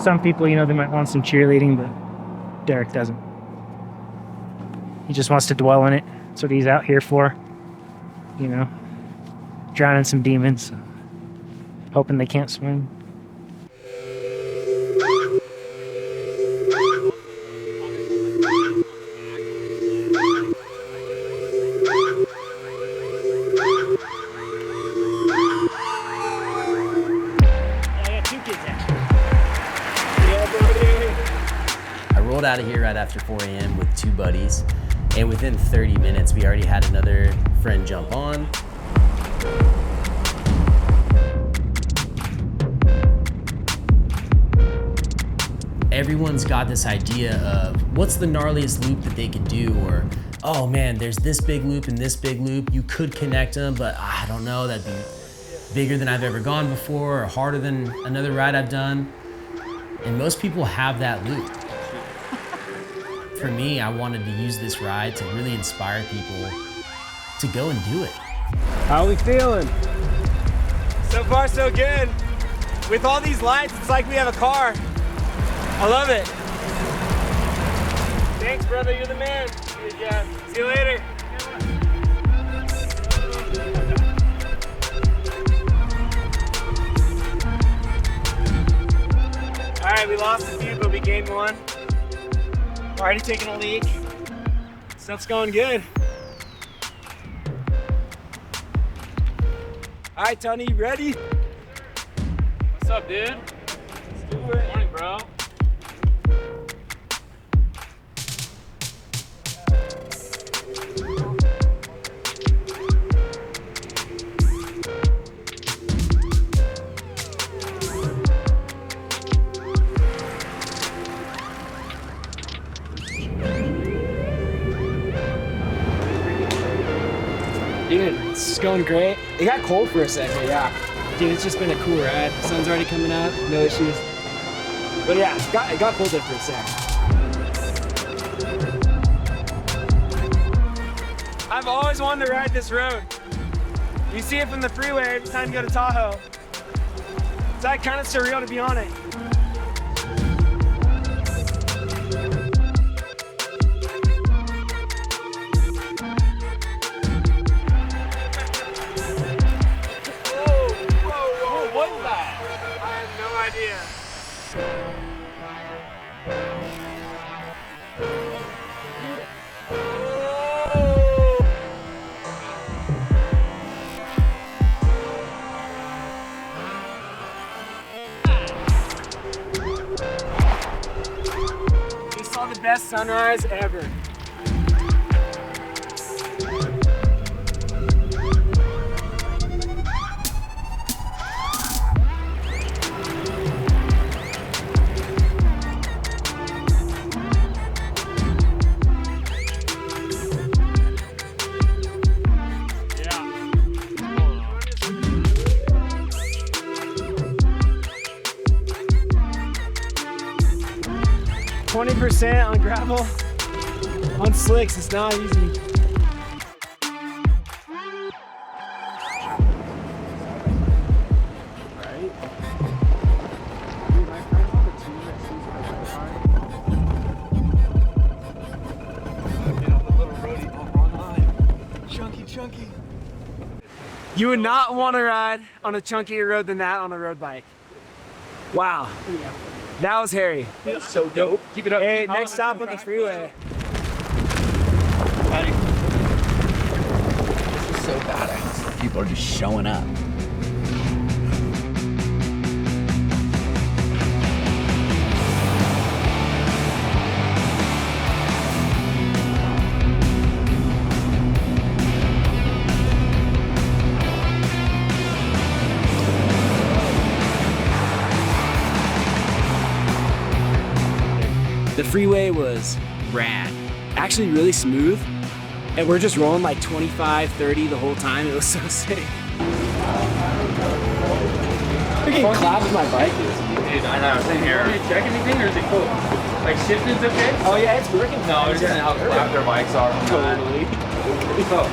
some people, you know, they might want some cheerleading, but Derek doesn't. He just wants to dwell in it. That's what he's out here for. You know, drowning some demons, hoping they can't swim. Out of here right after 4 a.m. with 2 buddies, and within 30 minutes we already had another friend jump on. Everyone's got this idea of what's the gnarliest loop that they could do, or oh man, there's this big loop and this big loop, you could connect them, but I don't know, that'd be bigger than I've ever gone before or harder than another ride I've done. And most people have that loop. For me, I wanted to use this ride to really inspire people to go and do it. How are we feeling? So far, so good. With all these lights, it's like we have a car. I love it. Thanks, brother. You're the man. Good job. See you later. All right, we lost a few, but we gained one. Already taking a leak. Stuff's going good. All right, Tony, you ready? What's up, dude? Let's do it. Morning, bro. Dude, it's going great. It got cold for a second, yeah. Dude, it's just been a cool ride. The sun's already coming out, no issues. But yeah, it got cold there for a second. I've always wanted to ride this road. You see it from the freeway every time you go to Tahoe. It's like kind of surreal to be on it. The best sunrise ever. Yeah. 20% on gravel, on slicks, it's not easy. Chunky. You would not want to ride on a chunkier road than that on a road bike. Wow. That was hairy. That's so dope. Keep it up. Hey, next stop on the freeway. This is so badass. People are just showing up. The freeway was rad. Actually really smooth. And we're just rolling like 25, 30 the whole time. It was so sick. I'm getting clapped with my bike. Dude, I know. Same here. Did you check anything or is it cool? Like shifting's okay? Oh yeah, it's working. No, it's just how clapped their bikes are. Totally. Oh,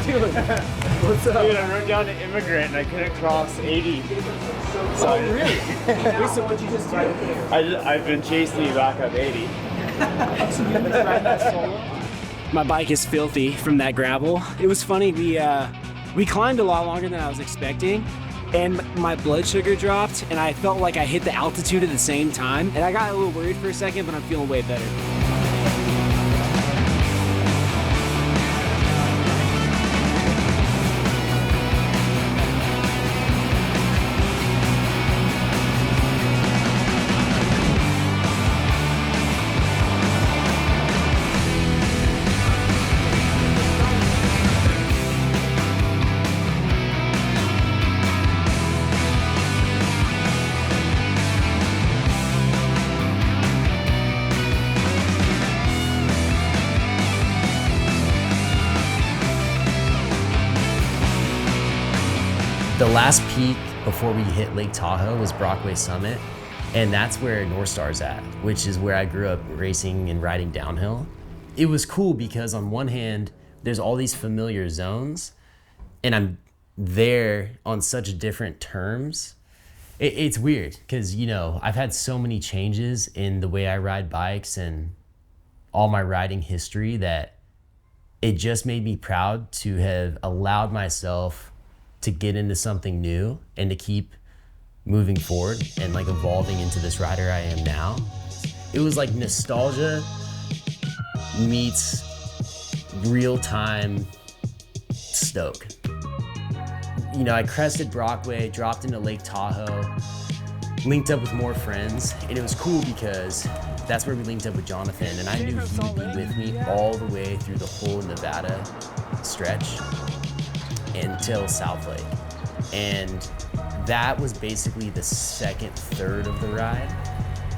Dude, what's up? Dude, I rode down to Immigrant and I couldn't cross 80. Oh, really? Wait, so what'd you just do? I've been chasing you back up 80. My bike is filthy from that gravel. It was funny, we climbed a lot longer than I was expecting, and my blood sugar dropped, and I felt like I hit the altitude at the same time, and I got a little worried for a second, but I'm feeling way better. The last peak before we hit Lake Tahoe was Brockway Summit, and that's where North Star's at, which is where I grew up racing and riding downhill. It was cool because on one hand, there's all these familiar zones, and I'm there on such different terms. It's weird because, you know, I've had so many changes in the way I ride bikes and all my riding history that it just made me proud to have allowed myself to get into something new and to keep moving forward and like evolving into this rider I am now. It was like nostalgia meets real-time stoke. You know, I crested Brockway, dropped into Lake Tahoe, linked up with more friends, and it was cool because that's where we linked up with Jonathan, and I knew he would be with me all the way through the whole Nevada stretch until South Lake. And that was basically the second third of the ride.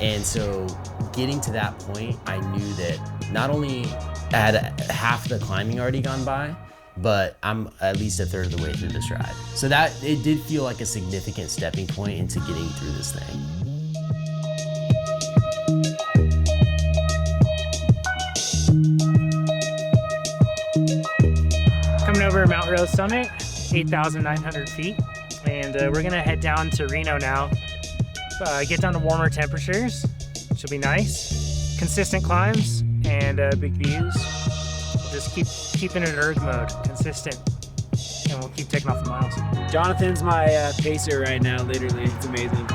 And so getting to that point, I knew that not only had half the climbing already gone by, but I'm at least a third of the way through this ride. So that, it did feel like a significant stepping point into getting through this thing. Coming over Mount Rose Summit, 8,900 feet, and we're gonna head down to Reno now. Get down to warmer temperatures, which will be nice. Consistent climbs and big views. We'll just keep in an erg mode, consistent, and we'll keep taking off the miles. Jonathan's my pacer right now, literally. It's amazing.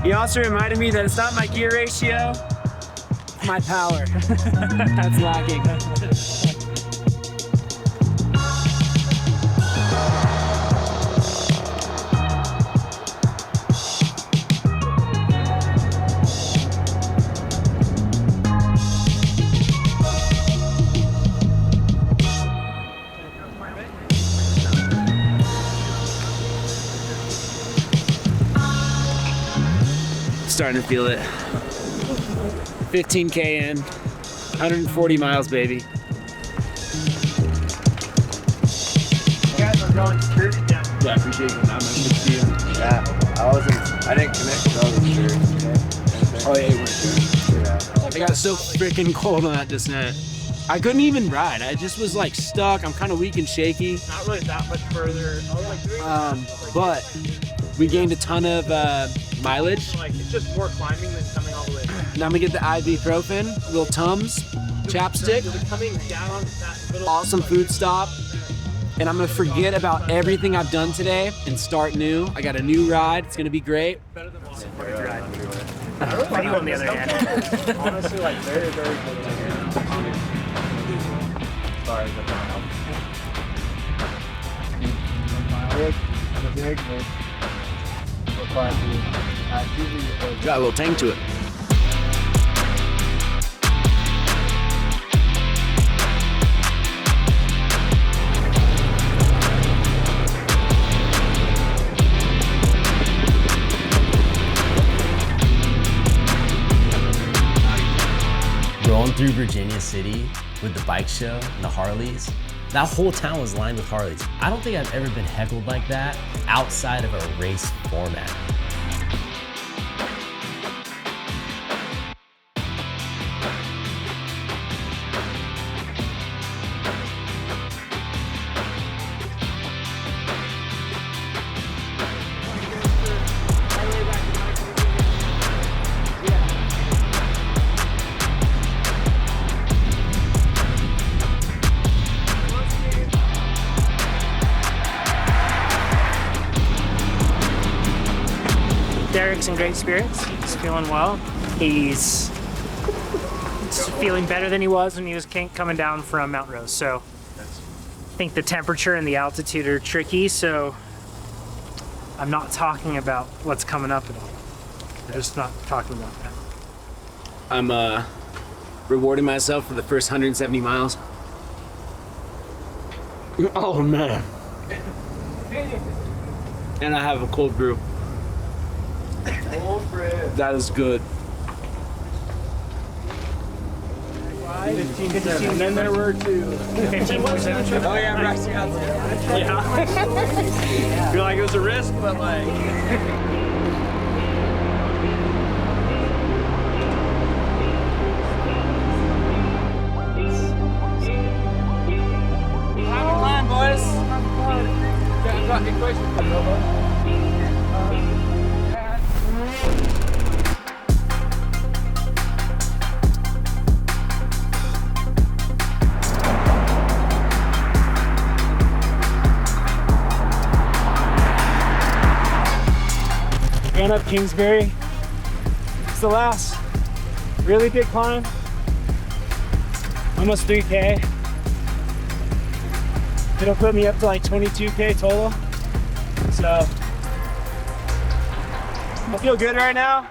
He also reminded me that it's not my gear ratio, it's my power. That's lacking. Starting to feel it. 15K in, 140 miles, baby. You guys are going straight down. Yeah, I appreciate you coming out, man. Good to see you. Yeah, I didn't connect with all the shirts. Oh yeah, you weren't sure. Yeah. I got so freaking cold on that descent. I couldn't even ride. I just was like stuck. I'm kind of weak and shaky. Not really that much further. But we gained a ton of mileage. Like it's just more climbing than coming all the way down. Now I'm gonna get the ibuprofen, little Tums, chapstick, Coming down that little awesome food stop, and I'm gonna forget about everything I've done today and start new. I got a new ride. It's gonna be great. better than one ride. For you on the other hand. Honestly, like very, very good. Sorry, but not Got a little tang to it. Rolling through Virginia City with the bike show and the Harleys, that whole town was lined with Harleys. I don't think I've ever been heckled like that outside of a race format. Derek's in great spirits. He's feeling well. He's feeling better than he was when he was coming down from Mount Rose. So I think the temperature and the altitude are tricky. So I'm not talking about what's coming up at all. I'm just not talking about that. I'm rewarding myself for the first 170 miles. Oh man. And I have a cold brew. Cold bread. That is good. 15-7. And then there were 2. 15.7. Oh yeah, Bryce, you out there. Yeah. Feel like it was a risk, but like. Climb, boys. I've got any questions for you, Ran up Kingsbury. It's the last really big climb. Almost 3K. It'll put me up to like 22K total. So I feel good right now.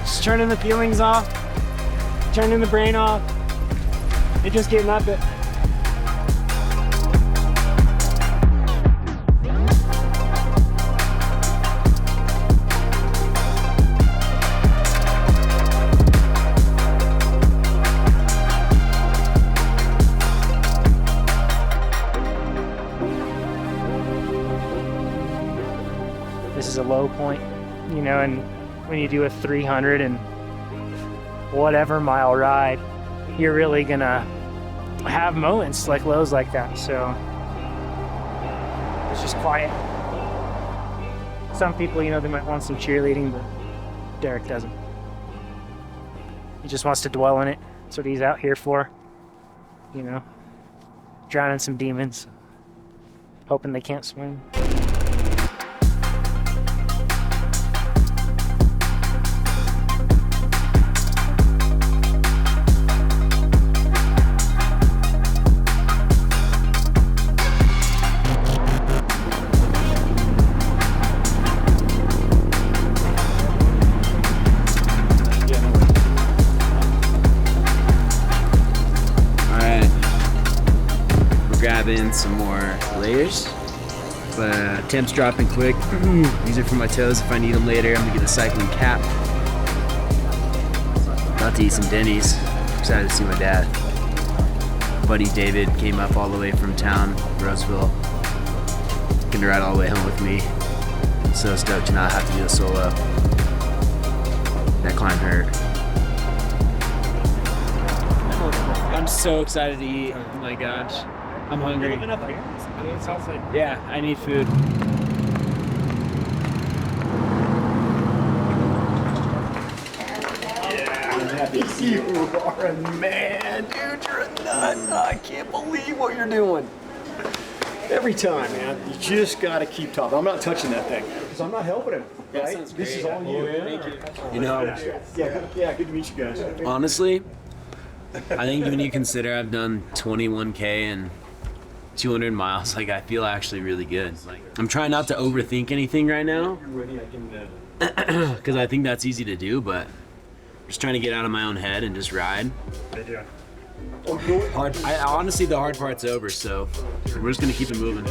Just turning the feelings off, turning the brain off, and just getting up it. This is a low point, you know, and when you do a 300 and whatever mile ride, you're really gonna have moments like lows like that. So it's just quiet. Some people, you know, they might want some cheerleading, but Derek doesn't. He just wants to dwell in it. That's what he's out here for, you know, drowning some demons, hoping they can't swim. Grabbing some more layers, but temps dropping quick. These are for my toes if I need them later. I'm gonna get a cycling cap. About to eat some Denny's. Excited to see my dad. Buddy David came up all the way from town, Roseville. Gonna ride all the way home with me. I'm so stoked to not have to do a solo. That climb hurt. I'm so excited to eat. Oh my gosh. I'm hungry. Yeah, I need food. You are a man, dude. You're a nut. I can't believe what you're doing. Every time, man. You just got to keep talking. I'm not touching that thing because I'm not helping him. Right? This is all you. Thank you. You know, Yeah, good to meet you guys. honestly, I think when you consider I've done 21K and 200 miles, like I feel actually really good. Like I'm trying not to overthink anything right now because I think that's easy to do, but just trying to get out of my own head and just ride. Honestly, the hard part's over, so we're just gonna keep it moving.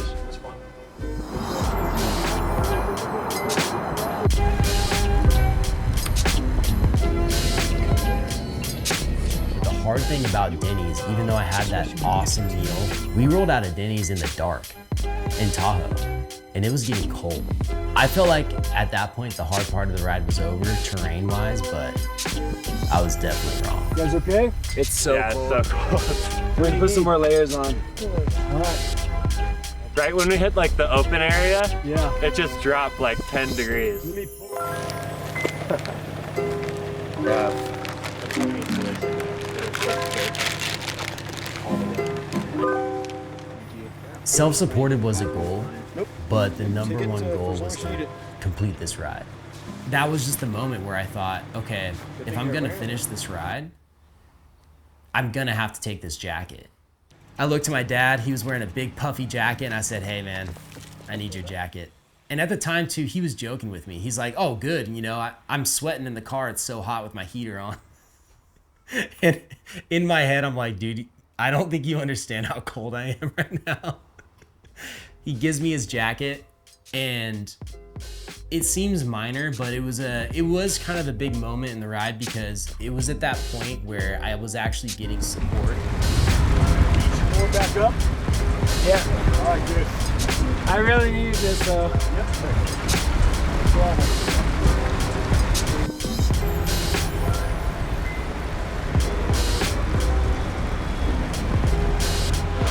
The hard thing about Denny's, even though I had that awesome meal, we rolled out of Denny's in the dark in Tahoe, and it was getting cold. I felt like at that point the hard part of the ride was over, terrain-wise, but I was definitely wrong. You guys okay? It's so cold. It's so cold. We're gonna put some more layers on. Right when we hit like the open area, Yeah. it just dropped like 10 degrees. Self-supported was a goal, but the number one goal was to complete this ride. That was just the moment where I thought, okay, if I'm gonna finish this ride, I'm gonna have to take this jacket. I looked to my dad, he was wearing a big puffy jacket, and I said, hey man, I need your jacket. And at the time too, he was joking with me. He's like, oh good, you know, I'm sweating in the car, it's so hot with my heater on. And in my head, I'm like, dude, I don't think you understand how cold I am right now. He gives me his jacket, and it seems minor, but it was kind of a big moment in the ride because it was at that point where I was actually getting support. More back up? Yeah. All right, good. I really needed this though.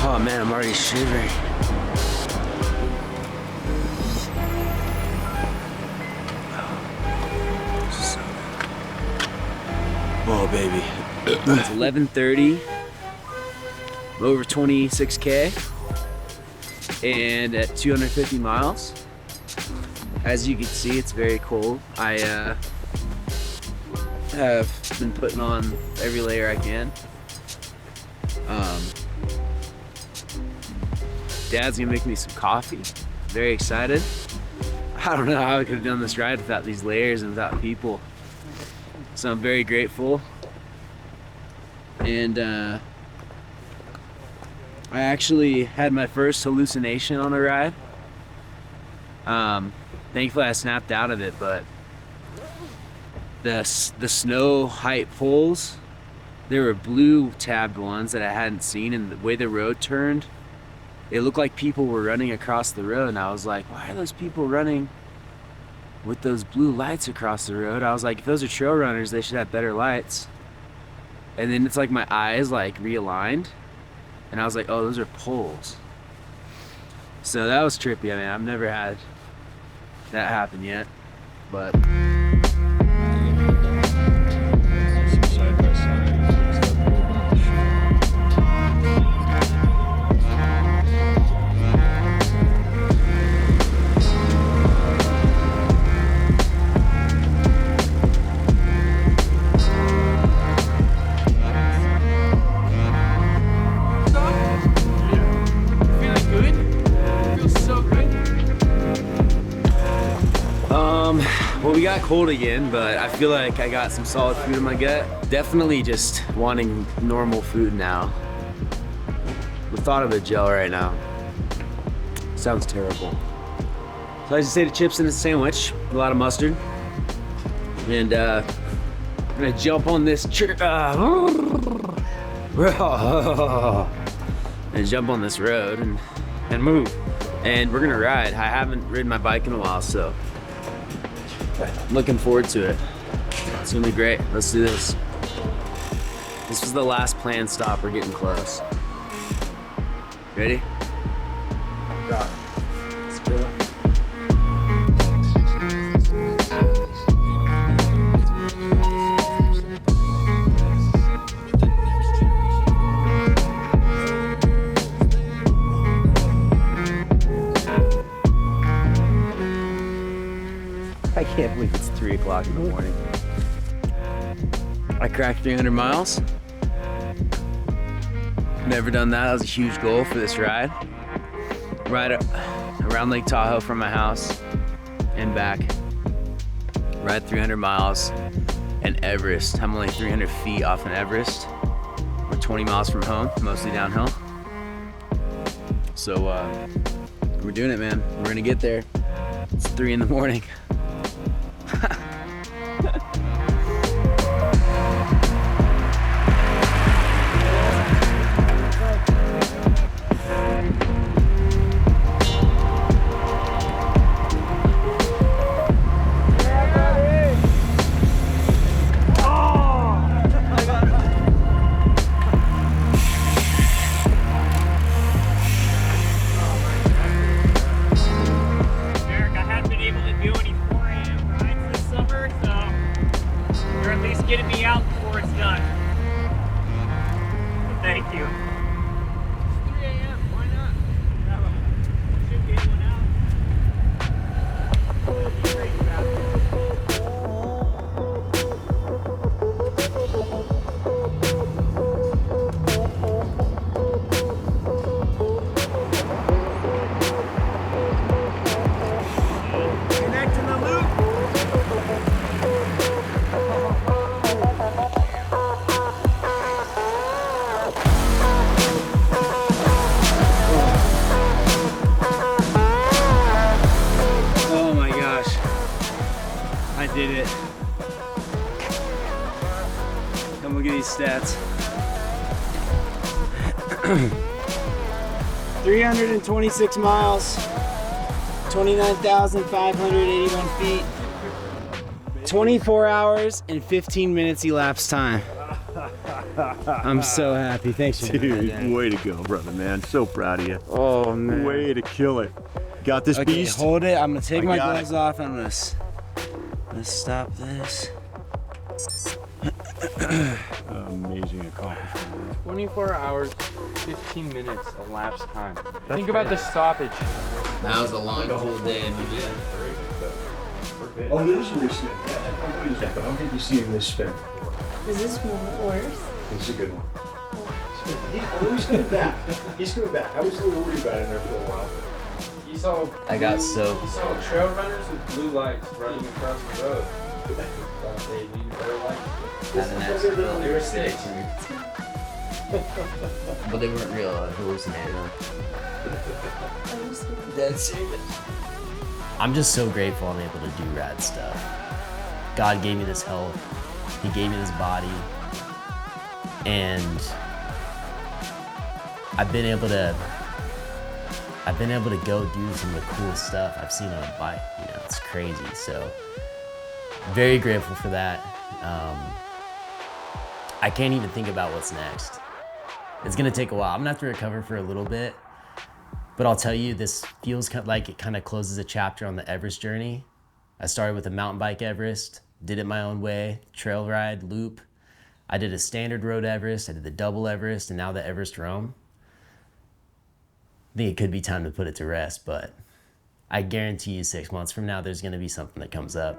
Oh man, I'm already shivering. Oh baby. It's 11:30. I'm over 26K and at 250 miles. As you can see, it's very cold. I have been putting on every layer I can. Dad's gonna make me some coffee. Very excited. I don't know how I could have done this ride without these layers and without people. So I'm very grateful. And I actually had my first hallucination on a ride. Thankfully I snapped out of it, but the snow height poles, there were blue tabbed ones that I hadn't seen, and the way the road turned, it looked like people were running across the road, and I was like, why are those people running with those blue lights across the road? I was like, if those are trail runners, they should have better lights. And then it's like my eyes like realigned, and I was like, oh, those are poles. So that was trippy. I mean, I've never had that happen yet, but well, we got cold again, but I feel like I got some solid food in my gut. Definitely just wanting normal food now. The thought of a gel right now sounds terrible. So I just ate a chips and a sandwich, a lot of mustard. And I'm gonna jump on this and jump on this road and move. And we're gonna ride. I haven't ridden my bike in a while, so I'm looking forward to it. It's gonna be great. Let's do this. This was the last planned stop. We're getting close. Ready? Got it. Let's go. I can't believe it's 3 o'clock in the morning. I cracked 300 miles. Never done that. That was a huge goal for this ride. Ride around Lake Tahoe from my house and back. Ride 300 miles and Everest. I'm only 300 feet off an Everest. We're 20 miles from home, mostly downhill. So we're doing it, man. We're gonna get there. It's 3 in the morning. Getting me out before it's done. So thank you. It's 3 a.m. Why not? Should get one out. did it. Come look at these stats. 326 miles, 29,581 feet, 24 hours and 15 minutes elapsed time. I'm so happy. Thanks, Dude, way to go, brother, man. So proud of you. Oh, man. Way to kill it. Got this Okay, beast? hold it. I'm gonna take my got gloves off. I'm gonna stop this. Amazing accomplishment. 24 hours, 15 minutes elapsed time. Think about the stoppage. That was a long, cool day, man. Oh, there's a respin. I don't think you've seen this spin. Is this worse? It's a good one. He's coming back. He's coming back. I was a little worried about it there for a while. You saw. I got soaked. You saw trail runners with blue lights running across the road. They needed better lights. Had an accident. They were sick. But they weren't real. Hallucinated. That's it. I'm just so grateful I'm able to do rad stuff. God gave me this health. He gave me this body. And I've been able to go do some of the coolest stuff I've seen on a bike. You know, it's crazy. So very grateful for that. I can't even think about what's next. It's gonna take a while. I'm gonna have to recover for a little bit, but I'll tell you, this feels like it kind of closes a chapter on the Everest journey. I started with a mountain bike Everest, did it my own way, trail ride, loop. I did a standard road Everest, I did the double Everest, and now the Everest Roam. I think it could be time to put it to rest, but I guarantee you 6 months from now, there's gonna be something that comes up.